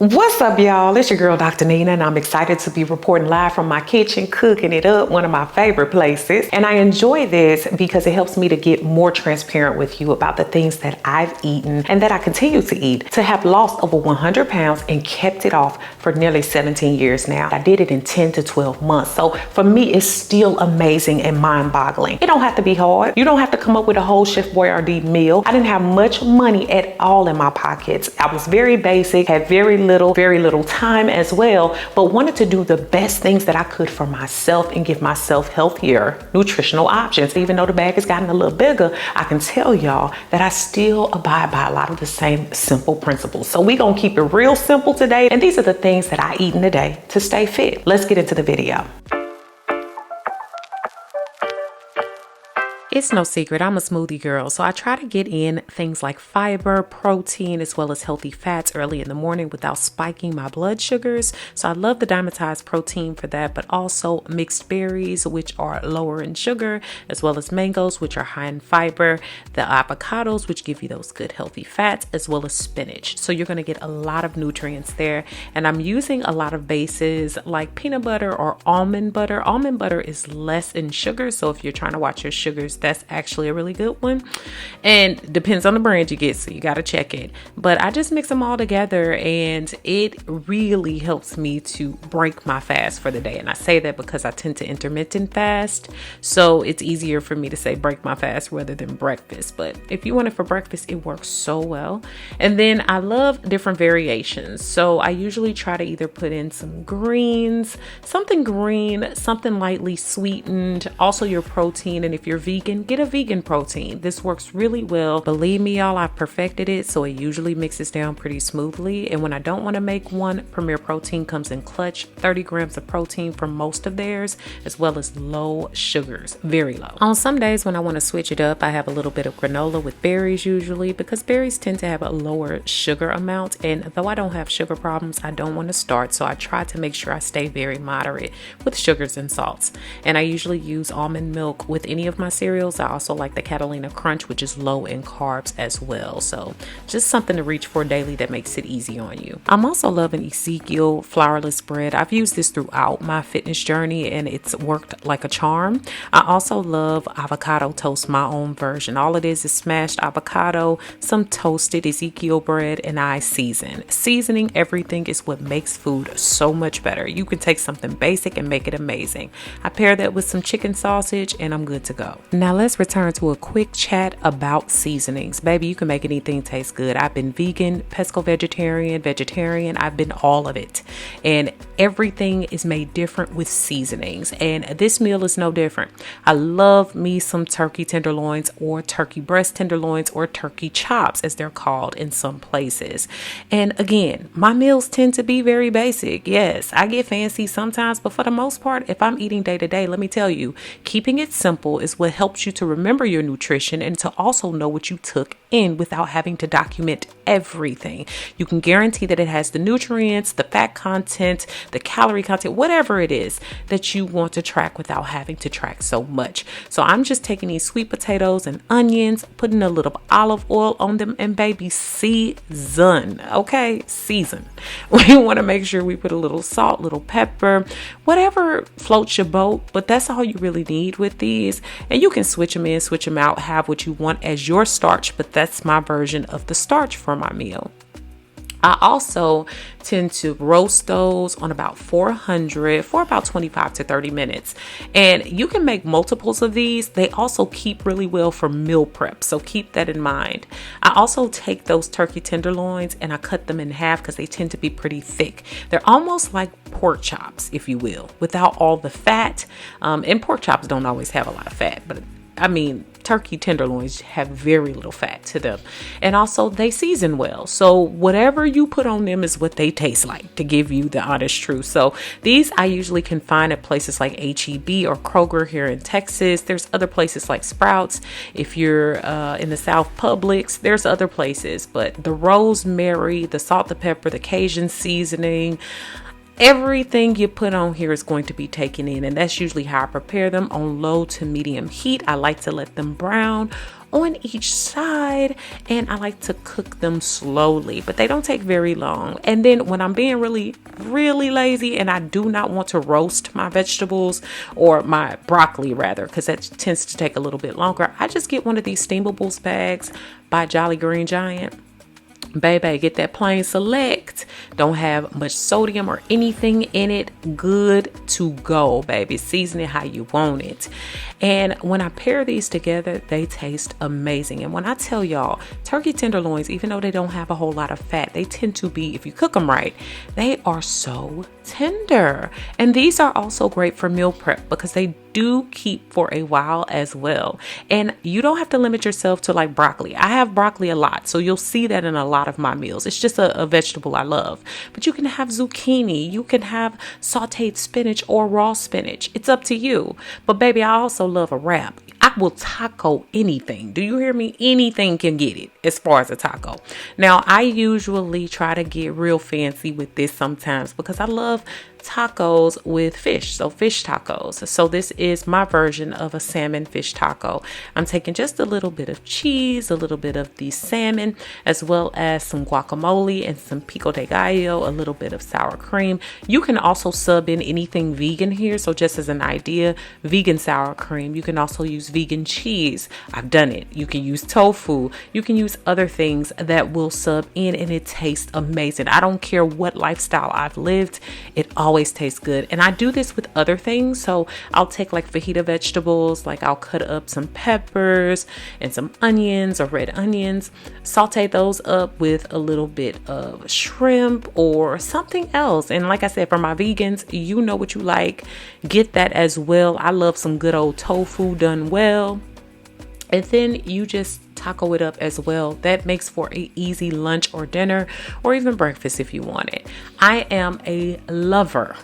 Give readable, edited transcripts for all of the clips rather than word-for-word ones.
What's up, y'all? It's your girl, Dr. Nina, and I'm excited to be reporting live from my kitchen, cooking it up, one of my favorite places. And I enjoy this because it helps me to get more transparent with you about the things that I've eaten and that I continue to eat, to have lost over 100 pounds and kept it off for nearly 17 years now. I did it in 10 to 12 months. So for me, it's still amazing and mind-boggling. It don't have to be hard. You don't have to come up with a whole Chef Boyardee meal. I didn't have much money at all in my pockets. I was very basic, had very little time as well, but wanted to do the best things that I could for myself and give myself healthier nutritional options. Even though the bag has gotten a little bigger, I can tell y'all that I still abide by a lot of the same simple principles. So we gonna keep it real simple today, and these are the things that I eat in a day to stay fit. Let's get into the video. It's no secret, I'm a smoothie girl, so I try to get in things like fiber, protein, as well as healthy fats early in the morning without spiking my blood sugars. So I love the diamondized protein for that, but also mixed berries, which are lower in sugar, as well as mangoes, which are high in fiber, the avocados, which give you those good healthy fats, as well as spinach. So you're gonna get a lot of nutrients there. And I'm using a lot of bases like peanut butter or almond butter. Almond butter is less in sugar, so if you're trying to watch your sugars, that's actually a really good one, and depends on the brand you get, so you got to check it. But I just mix them all together, and it really helps me to break my fast for the day. And I say that because I tend to intermittent fast, so it's easier for me to say break my fast rather than breakfast. But if you want it for breakfast, it works so well. And then I love different variations, so I usually try to either put in some greens, something green, something lightly sweetened, also your protein. And if you're vegan, get a vegan protein. This works really well. Believe me, y'all, I've perfected it, so it usually mixes down pretty smoothly. And when I don't want to make one, Premier Protein comes in clutch, 30 grams of protein for most of theirs, as well as low sugars, very low. On some days when I want to switch it up, I have a little bit of granola with berries usually, because berries tend to have a lower sugar amount. And though I don't have sugar problems, I don't want to start, so I try to make sure I stay very moderate with sugars and salts. And I usually use almond milk with any of my cereals. I also like the Catalina Crunch, which is low in carbs as well. So just something to reach for daily that makes it easy on you. I'm also loving Ezekiel flourless bread. I've used this throughout my fitness journey, and it's worked like a charm. I also love avocado toast, my own version. All it is smashed avocado, some toasted Ezekiel bread, and I season. Seasoning everything is what makes food so much better. You can take something basic and make it amazing. I pair that with some chicken sausage, and I'm good to go. Now let's return to a quick chat about seasonings. Baby, you can make anything taste good. I've been vegan, pesco vegetarian. I've been all of it. And everything is made different with seasonings. And this meal is no different. I love me some turkey tenderloins, or turkey breast tenderloins, or turkey chops as they're called in some places. And again, my meals tend to be very basic. Yes, I get fancy sometimes, but for the most part, if I'm eating day to day, let me tell you, keeping it simple is what helps you to remember your nutrition and to also know what you took in without having to document everything. You can guarantee that it has the nutrients, the fat content, the calorie content, whatever it is that you want to track without having to track so much. So I'm just taking these sweet potatoes and onions, putting a little olive oil on them, and baby, season. Okay, season. We want to make sure we put a little salt, little pepper, whatever floats your boat, but that's all you really need with these. And you can switch them in, switch them out, have what you want as your starch, but that's my version of the starch for my meal. I also tend to roast those on about 400 for about 25 to 30 minutes. And you can make multiples of these. They also keep really well for meal prep, so keep that in mind. I also take those turkey tenderloins and I cut them in half because they tend to be pretty thick. They're almost like pork chops, if you will, without all the fat. And pork chops don't always have a lot of fat, but I mean, turkey tenderloins have very little fat to them. And also they season well. So whatever you put on them is what they taste like, to give you the honest truth. So these I usually can find at places like HEB or Kroger here in Texas. There's other places like Sprouts. If you're in the South, Publix, there's other places. But the rosemary, the salt, the pepper, the Cajun seasoning, Everything you put on here is going to be taken in, and that's usually how I prepare them, on low to medium heat. I like to let them brown on each side, and I like to cook them slowly, but they don't take very long. And then when I'm being really lazy and I do not want to roast my vegetables, or my broccoli rather, because that tends to take a little bit longer, I just get one of these steamables bags by Jolly Green Giant. Baby, get that plain select. Don't have much sodium or anything in it. Good to go, baby. Season it how you want it. And when I pair these together, they taste amazing. And when I tell y'all, turkey tenderloins, even though they don't have a whole lot of fat, they tend to be, if you cook them right, they are so tender. And these are also great for meal prep because they do keep for a while as well. And you don't have to limit yourself to like broccoli. I have broccoli a lot, so you'll see that in a lot of my meals. It's just a vegetable I love. But you can have zucchini, you can have sauteed spinach or raw spinach. It's up to you. But baby, I also love a wrap. I will taco anything. Do you hear me? Anything can get it as far as a taco. Now, I usually try to get real fancy with this sometimes because I love tacos with fish, so fish tacos. So this is my version of a salmon fish taco. I'm taking just a little bit of cheese, a little bit of the salmon, as well as some guacamole and some pico de gallo, a little bit of sour cream. You can also sub in anything vegan here. So just as an idea, vegan sour cream. You can also use vegan cheese. I've done it. You can use tofu. You can use other things that will sub in, and it tastes amazing. I don't care what lifestyle I've lived. It always tastes good. And I do this with other things. So I'll take like fajita vegetables, like I'll cut up some peppers and some onions or red onions, saute those up with a little bit of shrimp or something else. And like I said, for my vegans, you know what you like, get that as well. I love some good old tofu done well. And then you just taco it up as well. That makes for an easy lunch or dinner or even breakfast if you want it. I am a lover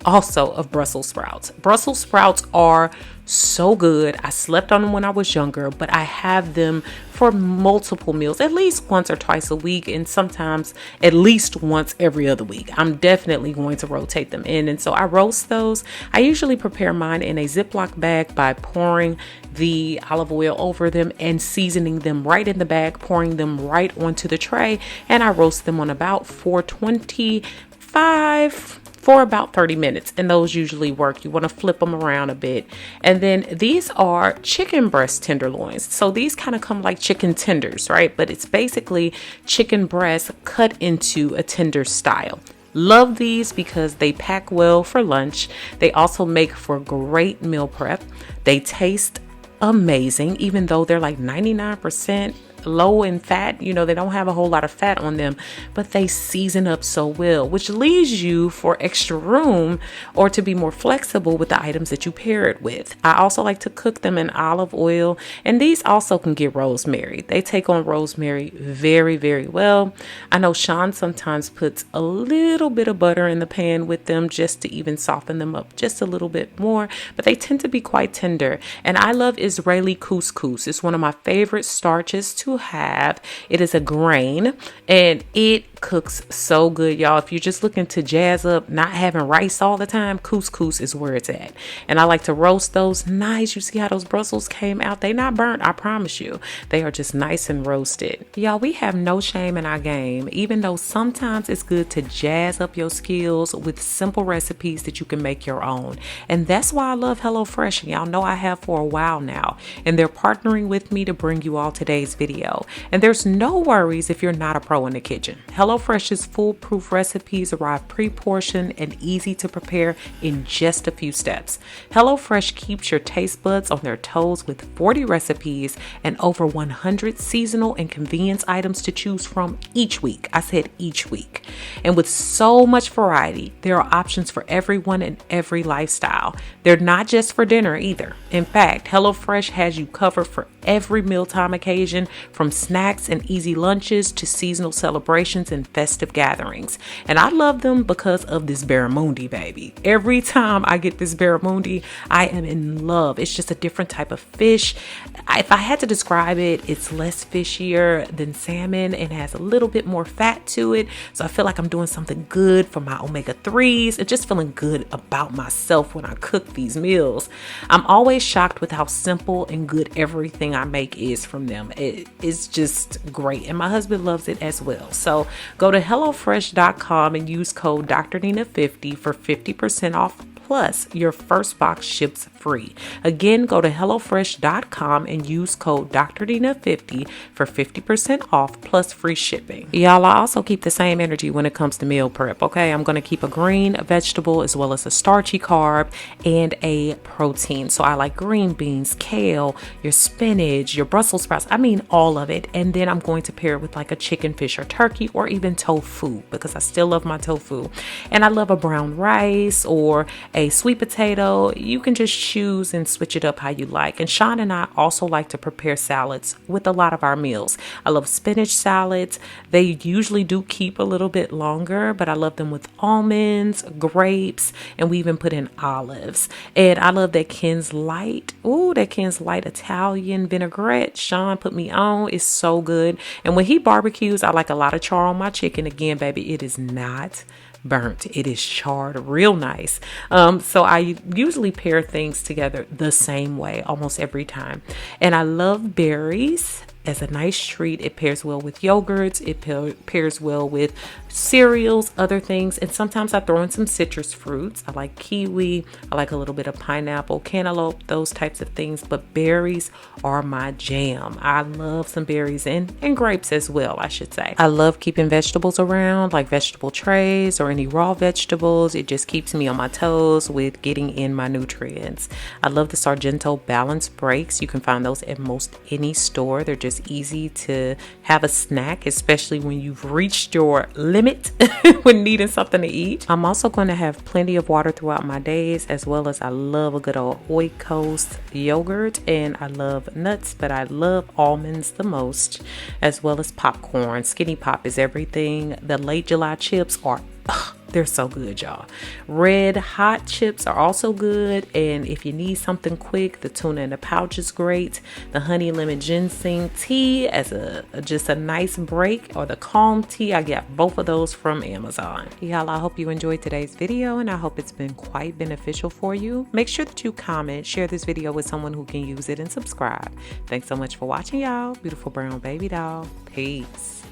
also of Brussels sprouts. Brussels sprouts are so good. I slept on them when I was younger, but I have them for multiple meals, at least once or twice a week, and sometimes at least once every other week. I'm definitely going to rotate them in. And so I roast those. I usually prepare mine in a Ziploc bag by pouring the olive oil over them and seasoning them right in the bag, pouring them right onto the tray, and I roast them on about 425 for about 30 minutes, and those usually work. You want to flip them around a bit. And then these are chicken breast tenderloins. So these kind of come like chicken tenders, right? But it's basically chicken breast cut into a tender style. Love these because they pack well for lunch. They also make for great meal prep. They taste amazing, even though they're like 99% low in fat. You know, they don't have a whole lot of fat on them, but they season up so well, which leaves you for extra room or to be more flexible with the items that you pair it with. I also like to cook them in olive oil, and these also can get rosemary. They take on rosemary very, very well. I know Sean sometimes puts a little bit of butter in the pan with them just to even soften them up just a little bit more, but they tend to be quite tender. And I love Israeli couscous. It's one of my favorite starches to have. It is a grain and it cooks so good, y'all. If you're just looking to jazz up, not having rice all the time, couscous is where it's at. And I like to roast those nice. You see how those Brussels came out? They not burnt, I promise you. They are just nice and roasted. Y'all, we have no shame in our game, even though sometimes it's good to jazz up your skills with simple recipes that you can make your own. And that's why I love HelloFresh. And y'all know I have for a while now. And they're partnering with me to bring you all today's video. And there's no worries if you're not a pro in the kitchen. HelloFresh's foolproof recipes arrive pre-portioned and easy to prepare in just a few steps. HelloFresh keeps your taste buds on their toes with 40 recipes and over 100 seasonal and convenience items to choose from each week. I said each week. And with so much variety, there are options for everyone and every lifestyle. They're not just for dinner either. In fact, HelloFresh has you covered for every mealtime occasion, from snacks and easy lunches to seasonal celebrations and and festive gatherings. And I love them because of this barramundi, baby. Every time I get this barramundi, I am in love. It's just a different type of fish. If I had to describe it, it's less fishier than salmon and has a little bit more fat to it. So I feel like I'm doing something good for my omega-3s and just feeling good about myself when I cook these meals. I'm always shocked with how simple and good everything I make is from them. It is just great. And my husband loves it as well. So go to HelloFresh.com and use code DrNina50 for 50% off. Plus, your first box ships free. Again, go to HelloFresh.com and use code DrNina50 for 50% off plus free shipping. Y'all, I also keep the same energy when it comes to meal prep, okay? I'm going to keep a green vegetable as well as a starchy carb and a protein. So I like green beans, kale, your spinach, your Brussels sprouts. I mean, all of it. And then I'm going to pair it with like a chicken, fish, or turkey, or even tofu, because I still love my tofu. And I love a brown rice or a sweet potato. You can just choose and switch it up how you like. And Sean and I also like to prepare salads with a lot of our meals. I love spinach salads. They usually do keep a little bit longer, but I love them with almonds, grapes, and we even put in olives. And I love that Ken's Light. Ooh, that Ken's Light Italian vinaigrette Sean put me on. It's so good. And when he barbecues, I like a lot of char on my chicken. Again, baby, it is not burnt. It is charred real nice. So I usually pair things together the same way almost every time. And I love berries as a nice treat. It pairs well with yogurts. It pairs well with cereals, other things. And sometimes I throw in some citrus fruits. I like kiwi. I like a little bit of pineapple, cantaloupe, those types of things. But berries are my jam. I love some berries and grapes as well, I should say. I love keeping vegetables around, like vegetable trays or any raw vegetables. It just keeps me on my toes with getting in my nutrients. I love the Sargento Balance Breaks. You can find those at most any store. They're just easy to have a snack, especially when you've reached your limit when needing something to eat. I'm also going to have plenty of water throughout my days, as well as I love a good old Oikos yogurt, and I love nuts, but I love almonds the most, as well as popcorn. Skinny Pop is everything. The Late July chips are they're so good, y'all. Red Hot chips are also good. And if you need something quick, the tuna in the pouch is great. The honey lemon ginseng tea as just a nice break, or the calm tea. I got both of those from Amazon. Y'all, I hope you enjoyed today's video, and I hope it's been quite beneficial for you. Make sure that you comment, share this video with someone who can use it, and subscribe. Thanks so much for watching, y'all. Beautiful brown baby doll. Peace.